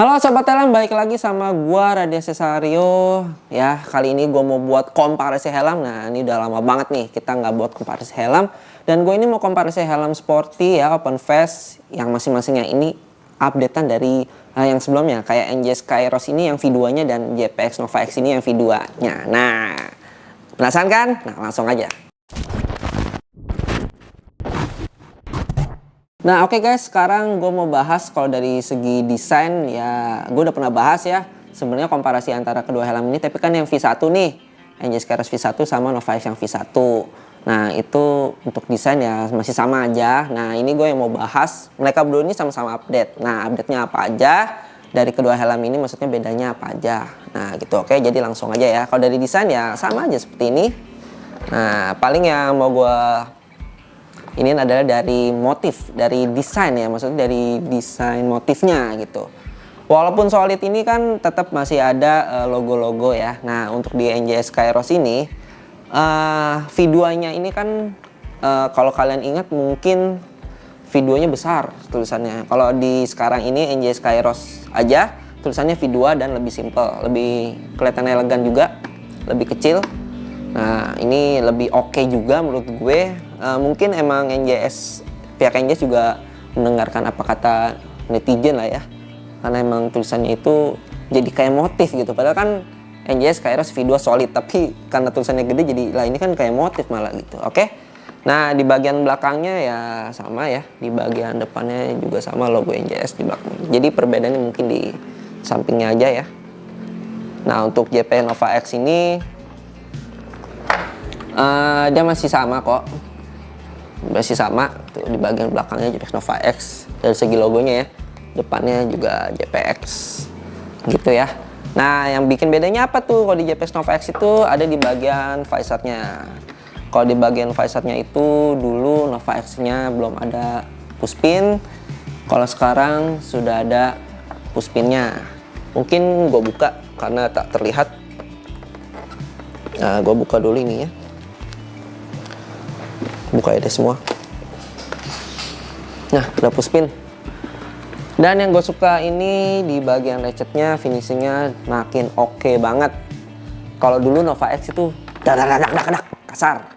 Halo Sobat Helm, balik lagi sama gua Raden Cesario. Ya, kali ini gua mau buat komparasi helm. Nah, ini udah lama banget nih kita nggak buat komparasi helm. Dan gue ini mau komparasi helm sporty ya, open face. Yang masing-masingnya ini updatean dari yang sebelumnya. Kayak NJ Skyros ini yang V2-nya dan JPX Nova X ini yang V2-nya. Nah, penasaran kan? Nah, langsung aja. Nah oke guys, sekarang gue mau bahas kalau dari segi desain ya gue udah pernah bahas ya sebenarnya komparasi antara kedua helm ini, tapi kan yang V1 nih, NJ Skyros V1 sama Nova X yang V1. Nah itu untuk desain ya masih sama aja. Nah ini gue yang mau bahas, mereka berdua ini sama-sama update. Nah update-nya apa aja dari kedua helm ini, maksudnya bedanya apa aja. Nah gitu, oke, jadi langsung aja ya. Kalau dari desain ya sama aja seperti ini. Nah paling yang mau gue ini adalah dari motif, dari desain ya, maksudnya dari desain motifnya gitu. Walaupun solid ini kan tetap masih ada logo-logo ya. Nah untuk di NJ Skyros ini V2-nya ini kan kalau kalian ingat mungkin V2-nya besar tulisannya. Kalau di sekarang ini NJ Skyros aja tulisannya V2 dan lebih simple, lebih kelihatan elegan juga, lebih kecil. Nah ini lebih oke juga menurut gue. Mungkin emang pihak NJS juga mendengarkan apa kata netizen lah ya, karena emang tulisannya itu jadi kayak motif gitu. Padahal kan NJS Skyros V2 solid, tapi karena tulisannya gede jadi lah ini kan kayak motif malah gitu. Oke. Nah di bagian belakangnya ya sama ya, di bagian depannya juga sama logo NJS di belakang. Jadi perbedaannya mungkin di sampingnya aja ya. Nah untuk JP Nova X ini dia masih sama kok, masih sama tuh di bagian belakangnya JPX Nova X dari segi logonya ya, depannya juga JPX gitu ya. Nah yang bikin bedanya apa tuh? Kalau di JPX Nova X itu ada di bagian visornya. Kalau di bagian visornya itu dulu Nova X nya belum ada pushpin, kalau sekarang sudah ada pushpinnya. Mungkin gue buka karena tak terlihat. Nah gue buka dulu ini ya, buka deh semua. Nah udah pushpin. Dan yang gue suka ini di bagian ratchetnya, finishingnya makin oke banget. Kalau dulu Nova X itu dak kasar,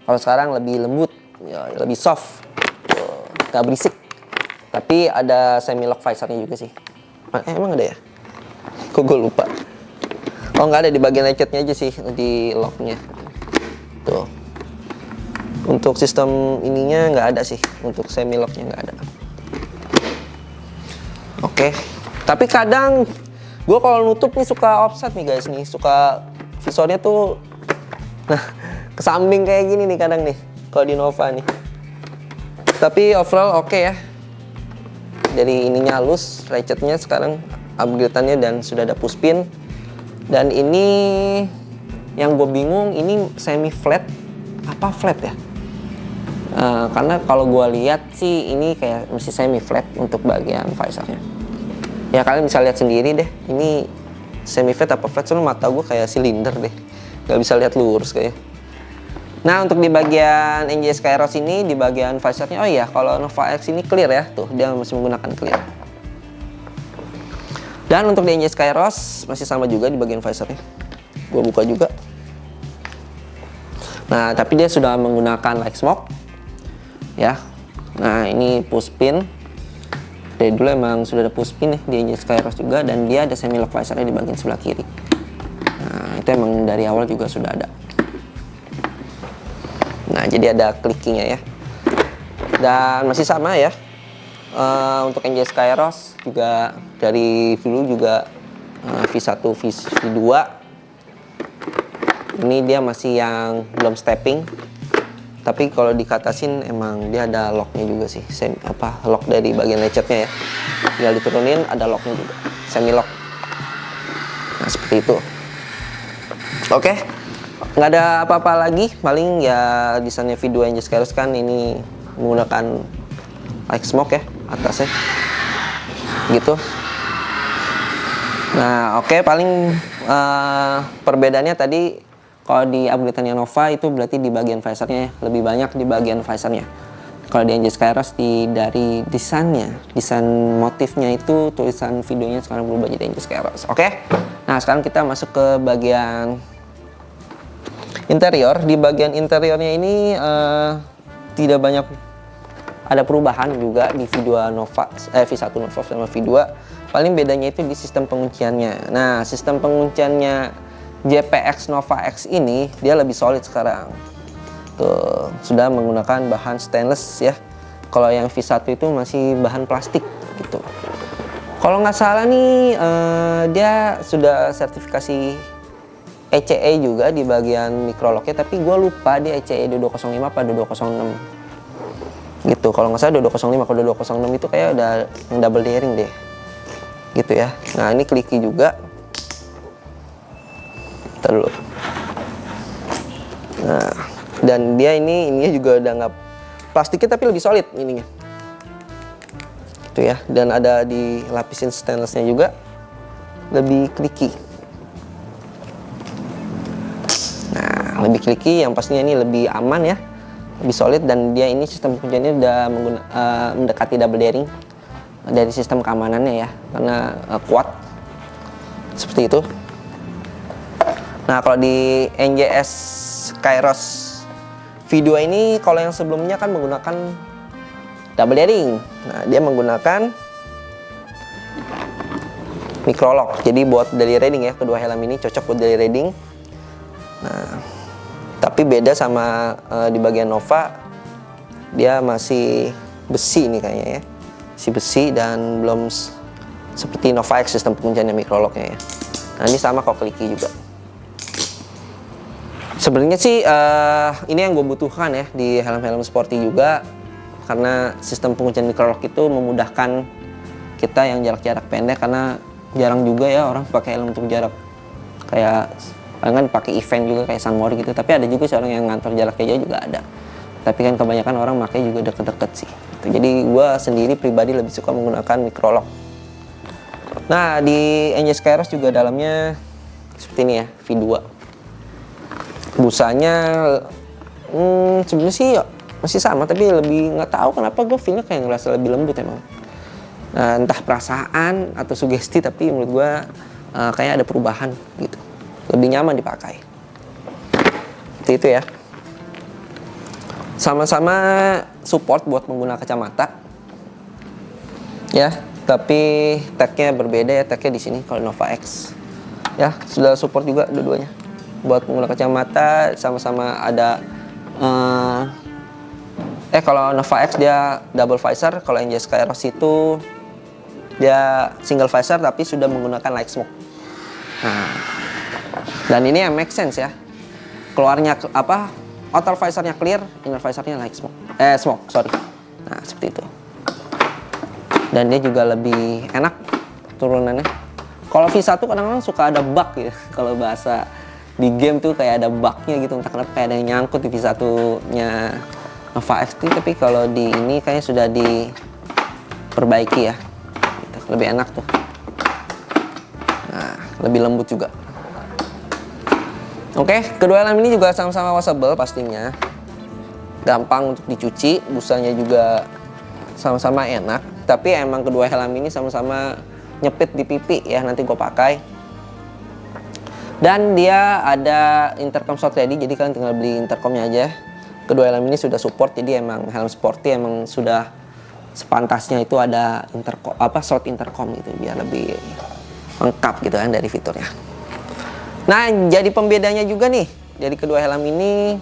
kalau sekarang lebih lembut ya, lebih soft, gak berisik. Tapi ada semi lock visornya juga sih. Emang ada ya? Kok gue lupa. Oh nggak ada, di bagian ratchetnya aja sih di locknya tuh. Untuk sistem ininya nggak ada sih, untuk semi locknya nggak ada. Oke, tapi kadang gue kalau nutup nih suka offset nih guys nih, suka visornya tuh nah ke samping kayak gini nih kadang nih kalau di Nova nih. Tapi overall oke ya, dari ininya halus, ratchetnya sekarang upgrade-annya dan sudah ada pushpin. Dan ini yang gue bingung, ini semi flat apa flat ya? Karena kalau gue lihat sih ini kayak masih semi flat untuk bagian visornya. Ya kalian bisa lihat sendiri deh, ini semi flat apa flat, soalnya mata gue kayak silinder deh, nggak bisa lihat lurus kayak. Nah untuk di bagian NJ Skyros ini, di bagian visornya, oh iya kalau Nova X ini clear ya, tuh dia masih menggunakan clear. Dan untuk di NJ Skyros masih sama juga di bagian visornya, gue buka juga. Nah tapi dia sudah menggunakan light smoke ya. Nah ini pushpin, dari dulu emang sudah ada pushpin ya di NJ Skyros juga, dan dia ada semi lock visornya di bagian sebelah kiri. Nah itu emang dari awal juga sudah ada. Nah jadi ada clickingnya ya, dan masih sama ya. Untuk NJ Skyros juga dari dulu juga V1 V2 ini dia masih yang belum stepping. Tapi kalau dikatasin emang dia ada locknya juga sih, lock dari bagian ratchetnya ya, tinggal diturunin ada locknya juga, semi lock. Nah seperti itu. Oke, nggak ada apa-apa lagi, paling ya desainnya V2 NJ Skyros kan ini menggunakan light smoke ya atasnya gitu. Nah oke, paling perbedaannya tadi kalau di upgrade-nya Nova itu berarti di bagian visornya ya, lebih banyak di bagian visornya. Kalau di NJ Skyros dari desain motifnya itu tulisan videonya sekarang berubah jadi NJ Skyros. Oke. Nah, sekarang kita masuk ke bagian interior. Di bagian interiornya ini tidak banyak ada perubahan juga di V2 Nova, V1 Nova sama V2. Paling bedanya itu di sistem pengunciannya. Nah, sistem pengunciannya JPX Nova X ini dia lebih solid sekarang. Tuh, sudah menggunakan bahan stainless ya. Kalau yang V1 itu masih bahan plastik gitu. Kalau nggak salah nih dia sudah sertifikasi ECE juga di bagian microlocknya, tapi gue lupa dia ECE 2205 apa 2206 gitu. Kalau nggak salah 2205, kalau 2206 itu kayak udah yang double bearing deh gitu ya. Nah, ini kliki juga. Ntar dulu. Nah, dan dia ininya juga udah nggak plastiknya tapi lebih solid ininya gitu ya. Dan ada dilapisin stainlessnya juga, lebih kliki. Nah, lebih kliki, yang pastinya ini lebih aman ya, lebih solid. Dan dia ini sistem pengunciannya udah mendekati double bearing dari sistem keamanannya ya, karena kuat seperti itu. Nah, kalau di NJS Kairos V2 ini, kalau yang sebelumnya kan menggunakan double bearing. Nah, dia menggunakan microlock. Jadi buat daily riding ya, kedua helm ini cocok buat daily riding. Nah, tapi beda sama di bagian Nova, dia masih besi nih kayaknya ya. Masih besi dan belum seperti Nova X sistem pengunciannya microlocknya ya. Nah, ini sama kok kliki juga. Sebenarnya sih ini yang gue butuhkan ya di helm-helm sporty juga, karena sistem penguncian microlock itu memudahkan kita yang jarak-jarak pendek, karena jarang juga ya orang pakai helm untuk jarak kayak kan pakai event juga kayak Sunmori gitu. Tapi ada juga seorang yang ngantor jarak jauh juga ada. Tapi kan kebanyakan orang pakai juga deket-deket sih. Jadi gue sendiri pribadi lebih suka menggunakan microlock. Nah, di NJ Skyros juga dalamnya seperti ini ya, V2. Busanya sebenarnya sih masih sama, tapi lebih nggak tahu kenapa gue feelnya kayak ngerasa lebih lembut emang. Nah, entah perasaan atau sugesti, tapi menurut gue kayak ada perubahan gitu, lebih nyaman dipakai. Seperti itu ya. Sama-sama support buat menggunakan kacamata ya, tapi tagnya berbeda ya. Tagnya di sini kalau Nova X ya sudah support juga dua-duanya buat menggunakan kacamata. Sama-sama ada kalau Nova X dia double visor, kalau NJ Skyros itu dia single visor tapi sudah menggunakan light smoke. Nah, dan ini yang make sense ya, keluarnya outer visornya clear, inner visornya light smoke, smoke. Nah, seperti itu. Dan dia juga lebih enak turunannya. Kalau V1 kadang-kadang suka ada bug ya, kalau bahasa di game tuh kayak ada bugnya gitu, entah kenapa kayak ada yang nyangkut di V1-nya Nova X. Tapi kalau di ini kayaknya sudah diperbaiki ya gitu, lebih enak tuh. Nah, lebih lembut juga. Oke, kedua helm ini juga sama-sama washable pastinya, gampang untuk dicuci, busanya juga sama-sama enak. Tapi emang kedua helm ini sama-sama nyepit di pipi ya, nanti gue pakai. Dan dia ada intercom slot ready, jadi kalian tinggal beli intercomnya aja. Kedua helm ini sudah support, jadi emang helm sporty emang sudah sepantasnya itu ada slot intercom gitu, biar lebih lengkap gitu kan dari fiturnya. Nah, jadi pembedanya juga nih dari kedua helm ini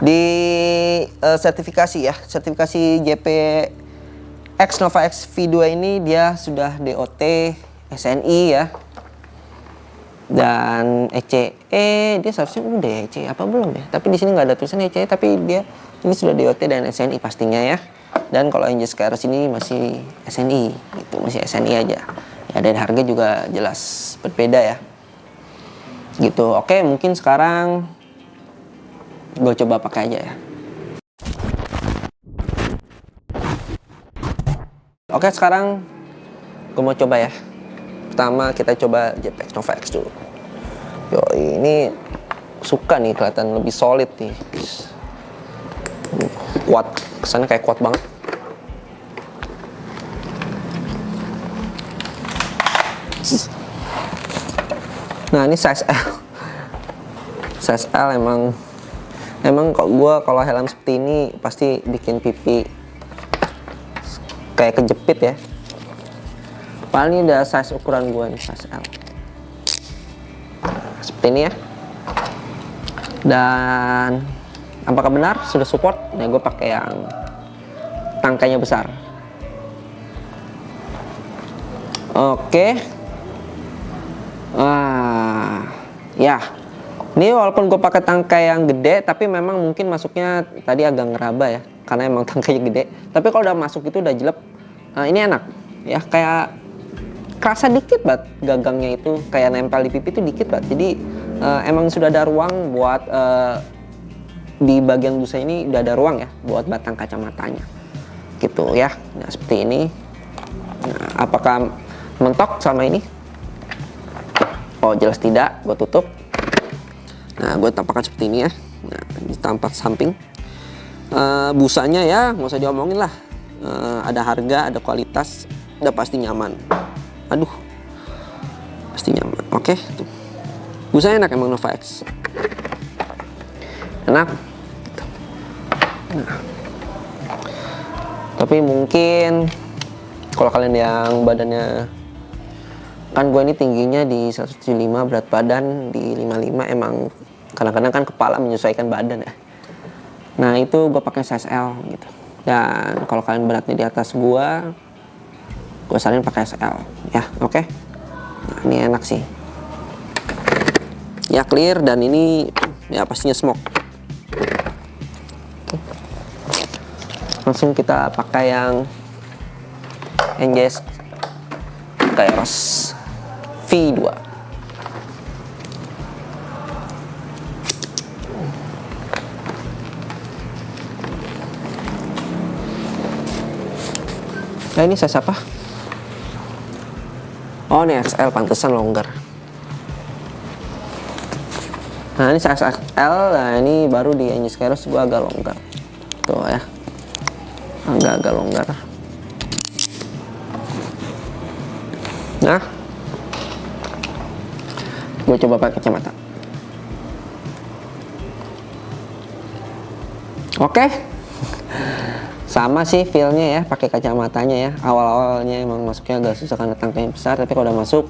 di sertifikasi ya, sertifikasi JPX Nova X V2 ini dia sudah DOT SNI ya. Dan ECE dia seharusnya udah ya, ECE apa belum ya? Tapi di sini nggak ada tulisan ECE, tapi dia ini sudah DOT dan SNI pastinya ya. Dan kalau NJ Skyros ini masih SNI gitu, masih SNI aja. Ya, dan harga juga jelas berbeda ya. Gitu. Oke, mungkin sekarang gue coba pakai aja ya. Oke, sekarang gue mau coba ya. Pertama kita coba JPX Nova X dulu. Yo, ini suka nih, kelihatan lebih solid nih. kuat, kesannya kayak kuat banget. Nah ini size L. Size L emang kok gue kalau helm seperti ini pasti bikin pipi kayak kejepit ya. Paling ini udah size ukuran gue nih, size L. Seperti ini ya. Dan apakah benar sudah support? Nah gue pakai yang tangkainya besar. Oke. Ya. Ini walaupun gue pakai tangkai yang gede, tapi memang mungkin masuknya tadi agak ngeraba ya, karena emang tangkainya gede. Tapi kalau udah masuk itu udah jelek. Ini enak ya, kayak kerasa dikit banget gagangnya itu, kayak nempel di pipi itu dikit banget. Jadi emang sudah ada ruang buat di bagian busa ini udah ada ruang ya buat batang kacamatanya gitu ya. Nah seperti ini. Nah, apakah mentok sama ini? Oh jelas tidak. Gue tutup. Nah gue tampakkan seperti ini ya. Nah ditampak samping. Busanya ya nggak usah diomongin lah. Ada harga, ada kualitas, udah pasti nyaman. Aduh, pasti nyaman. Oke, tuh. Busanya enak emang Nova X. Enak. Nah. Tapi mungkin kalau kalian yang badannya, kan gue ini tingginya di 175, berat badan di 55, emang kadang-kadang kan kepala menyesuaikan badan ya. Nah itu gue pakai size L gitu. Dan kalau kalian beratnya di atas gue saranin pakai SL ya. Oke. Nah ini enak sih ya, clear, dan ini ya pastinya smoke. Langsung kita pakai yang NJS Kairos V2. Nah ini size apa? Oh ini XL, pantesan longgar. Nah ini size XL, nah ini baru di NJS Kairos gue agak longgar. Tuh ya, agak longgar. Nah, gue coba pakai kacamata. Oke. Sama sih feelnya ya pakai kacamatanya ya. Awal-awalnya emang masuknya agak susah karena tangkainya besar, tapi kalau udah masuk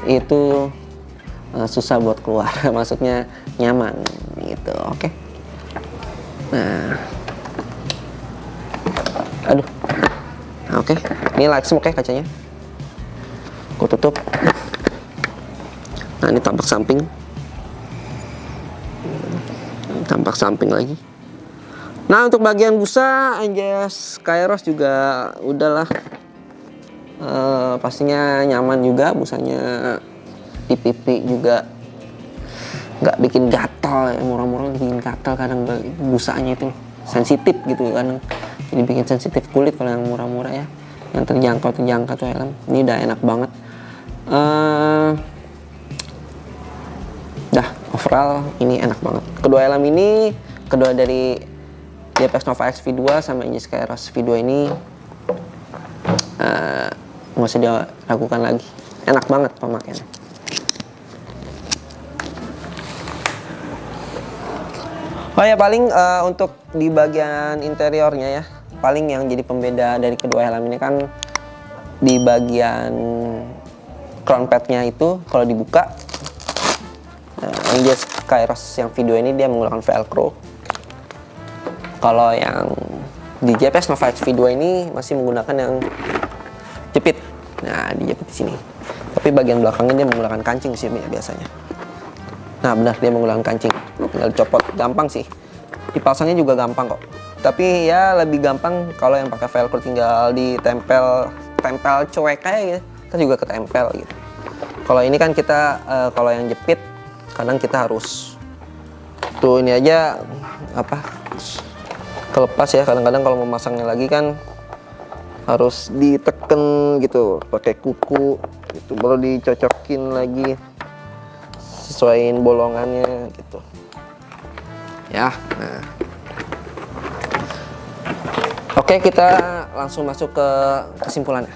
itu susah buat keluar. Masuknya nyaman gitu. Oke. Nah, aduh. Nah, oke. Ini light smoke ya kacanya. Gue tutup. Nah ini tampak samping. Tampak samping lagi. Nah untuk bagian busa NJS Kairos juga udahlah, pastinya nyaman juga busanya. Di pipi juga nggak bikin gatal ya, murah-murah bikin gatal kadang busanya itu sensitif gitu kan, jadi bikin sensitif kulit kalau yang murah-murah ya, yang terjangkau tuh helm. Ini udah enak banget. Dah overall ini enak banget. Kedua helm ini, kedua dari JPX Nova X V2 sama NJS Kairos V2 ini nggak usah diragukan lagi, enak banget pemakaiannya. Oh ya paling untuk di bagian interiornya ya, paling yang jadi pembeda dari kedua helm ini kan di bagian crown padnya itu kalau dibuka, NJS Kairos yang V2 ini dia menggunakan velcro. Kalau yang di JPX Nova X V2 ini masih menggunakan yang jepit. Nah, dijepit di sini. Tapi bagian belakangnya dia menggunakan kancing sih biasanya. Nah, benar dia menggunakan kancing. Tinggal dicopot, gampang sih. Dipasangnya juga gampang kok. Tapi ya lebih gampang kalau yang pakai velcro, tinggal ditempel cuek kayak gitu. Kita juga ketempel gitu. Kalau ini kan kita kalau yang jepit kadang kita harus tuh ini aja apa? Kelepas ya, kadang-kadang kalau memasangnya lagi kan harus diteken gitu pakai kuku gitu, baru dicocokin lagi sesuaiin bolongannya gitu ya. Nah Oke, kita langsung masuk ke kesimpulannya.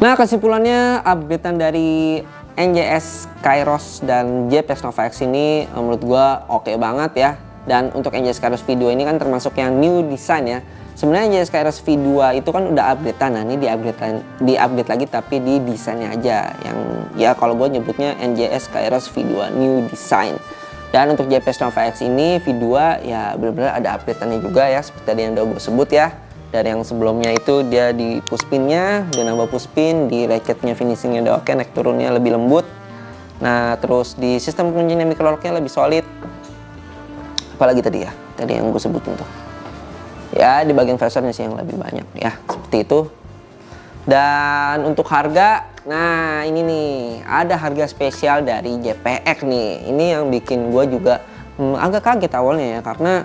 Nah, kesimpulannya updatean dari NJS Kairos dan JPEX Nova X ini menurut gua oke banget ya. Dan untuk NJS Kairos V2 ini kan termasuk yang new design ya. Sebenarnya NJS Kairos V2 itu kan udah updatean, nah ini di-update lagi tapi di desainnya aja. Yang ya kalau gue nyebutnya NJS Kairos V2 new design. Dan untuk JPEX Nova X ini V2 ya benar-benar ada updateannya juga ya, seperti tadi yang udah gue sebut ya. Dari yang sebelumnya itu dia di pushpinnya udah nambah pushpin, di ratchetnya finishingnya udah oke, naik turunnya lebih lembut. Nah terus di sistem kuncinya micro locknya lebih solid. Apalagi tadi ya, tadi yang gue sebutin tuh. Ya di bagian fasernya sih yang lebih banyak ya, seperti itu. Dan untuk harga, nah ini nih ada harga spesial dari JPX nih. Ini yang bikin gue juga agak kaget awalnya ya, karena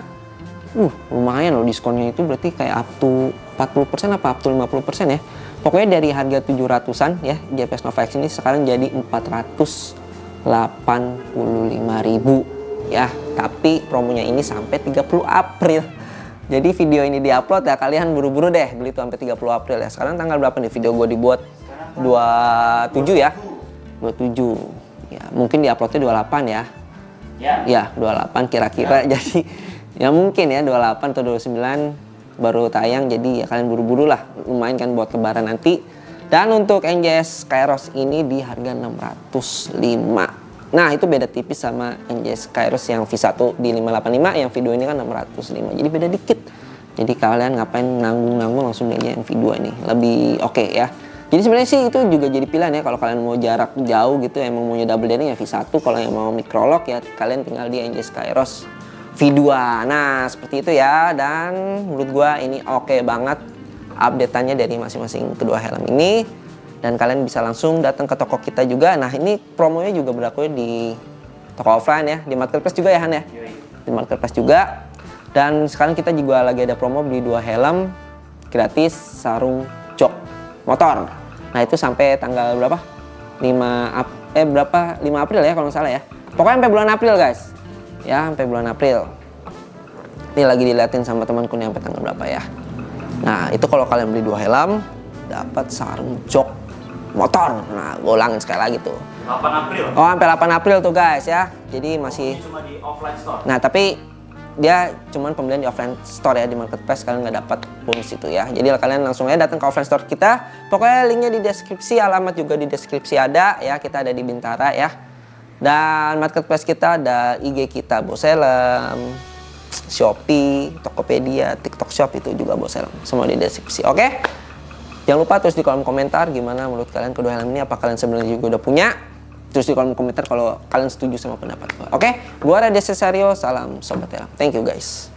lumayan loh diskonnya itu, berarti kayak up to 40% apa up to 50% ya. Pokoknya dari harga 700-an ya JPX Nova X ini sekarang jadi 485.000 ya. Tapi promonya ini sampai 30 April. Jadi video ini diupload ya, kalian buru-buru deh beli tuh sampai 30 April ya. Sekarang tanggal berapa nih video gue dibuat? 27 ya. 27. Ya, mungkin diuploadnya 28 ya. Ya, 28 kira-kira. Jadi ya mungkin ya 28 atau 29 baru tayang, jadi ya kalian buru-buru lah, lumayan kan buat lebaran nanti. Dan untuk NJS Kairos ini di harga 605. Nah itu beda tipis sama NJS Kairos yang V1 di 585, yang V2 ini kan 605, jadi beda dikit. Jadi kalian ngapain nanggung-nanggung, langsung aja yang V2 ini lebih oke ya. Jadi sebenarnya sih itu juga jadi pilihan ya, kalau kalian mau jarak jauh gitu emang mau double daring ya V1, kalau yang mau microlock ya kalian tinggal di NJS Kairos V2. Nah seperti itu ya, dan menurut gua ini oke banget update-annya dari masing-masing kedua helm ini. Dan kalian bisa langsung datang ke toko kita juga. Nah ini promonya juga berlaku di toko offline ya, di marketplace juga ya Han ya, di marketplace juga. Dan sekarang kita juga lagi ada promo beli 2 helm gratis sarung jok motor. Nah itu sampai tanggal berapa? 5 April ya kalau nggak salah ya. Pokoknya sampai bulan April guys. Ya sampai bulan April. Ini lagi diliatin sama temanku nih sampai tanggal berapa ya. Nah itu kalau kalian beli 2 helm dapat sarung jok motor. Nah gue ulangin sekali lagi tuh, 8 April. Oh sampai 8 April tuh guys ya. Jadi masih cuma di offline store. Nah tapi dia cuman pembelian di offline store ya, di marketplace kalian nggak dapat bonus itu ya. Jadi kalian langsung aja datang ke offline store kita. Pokoknya linknya di deskripsi, alamat juga di deskripsi ada ya. Kita ada di Bintara ya. Dan marketplace kita ada IG kita Boselem, Shopee, Tokopedia, TikTok Shop itu juga Boselem. Semua di deskripsi. Oke? Jangan lupa tulis di kolom komentar gimana menurut kalian kedua helm ini, apa kalian sebenarnya juga udah punya. Terus di kolom komentar kalau kalian setuju sama pendapat gue. Oke? Gua Raditya Cesario, salam Sobat Helm. Thank you guys.